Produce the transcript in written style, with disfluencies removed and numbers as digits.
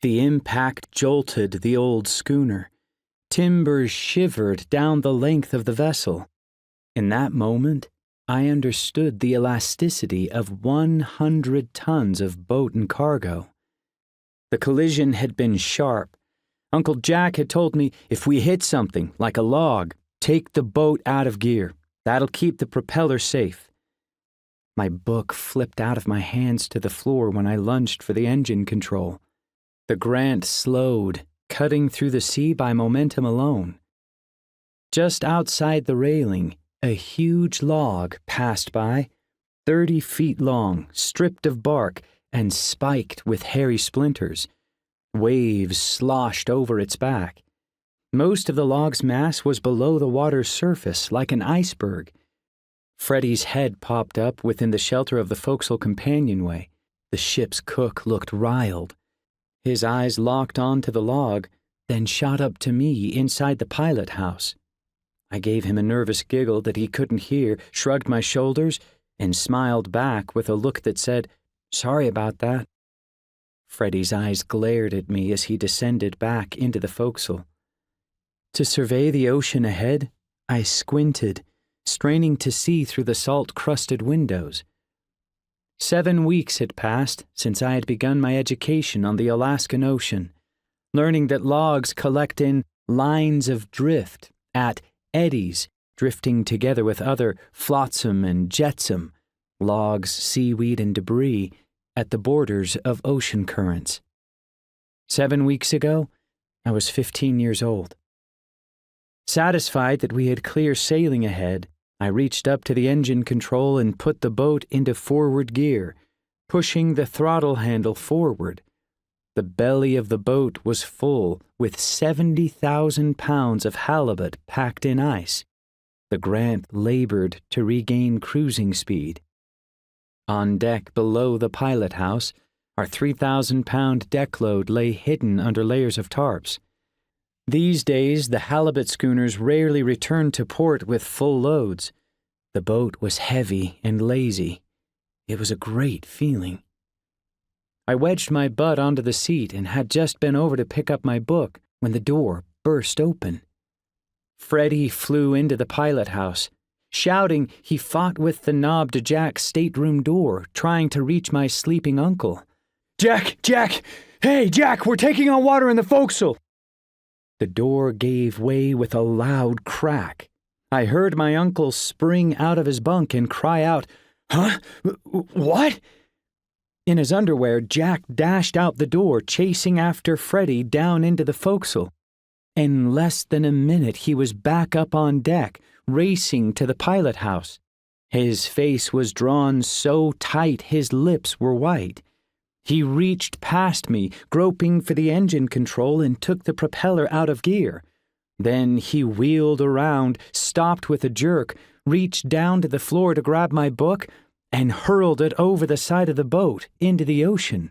The impact jolted the old schooner. Timbers shivered down the length of the vessel. In that moment, I understood the elasticity of 100 tons of boat and cargo. The collision had been sharp. Uncle Jack had told me, if we hit something, like a log, take the boat out of gear. That'll keep the propeller safe. My book flipped out of my hands to the floor when I lunged for the engine control. The Grant slowed, cutting through the sea by momentum alone. Just outside the railing, a huge log passed by, 30 feet long, stripped of bark, and spiked with hairy splinters. Waves sloshed over its back. Most of the log's mass was below the water's surface, like an iceberg. Freddie's head popped up within the shelter of the forecastle companionway. The ship's cook looked riled. His eyes locked onto the log, then shot up to me inside the pilot house. I gave him a nervous giggle that he couldn't hear, shrugged my shoulders, and smiled back with a look that said, "Sorry about that." Freddie's eyes glared at me as he descended back into the forecastle. To survey the ocean ahead, I squinted, straining to see through the salt-crusted windows. 7 weeks had passed since I had begun my education on the Alaskan Ocean, learning that logs collect in lines of drift, at eddies, drifting together with other flotsam and jetsam, logs, seaweed, and debris, at the borders of ocean currents. 7 weeks ago, I was 15 years old. Satisfied that we had clear sailing ahead, I reached up to the engine control and put the boat into forward gear, pushing the throttle handle forward. The belly of the boat was full with 70,000 pounds of halibut packed in ice. The Grant labored to regain cruising speed. On deck below the pilot house, our 3,000-pound deck load lay hidden under layers of tarps. These days, the halibut schooners rarely returned to port with full loads. The boat was heavy and lazy. It was a great feeling. I wedged my butt onto the seat and had just bent over to pick up my book when the door burst open. Freddie flew into the pilot house. Shouting, he fought with the knob to Jack's stateroom door, trying to reach my sleeping uncle. "Jack! Jack! Hey, Jack, we're taking on water in the forecastle!" The door gave way with a loud crack. I heard my uncle spring out of his bunk and cry out, "Huh? What?" In his underwear, Jack dashed out the door, chasing after Freddie down into the forecastle. In less than a minute, he was back up on deck, racing to the pilot house. His face was drawn so tight his lips were white. He reached past me, groping for the engine control, and took the propeller out of gear. Then he wheeled around, stopped with a jerk, reached down to the floor to grab my book, and hurled it over the side of the boat into the ocean.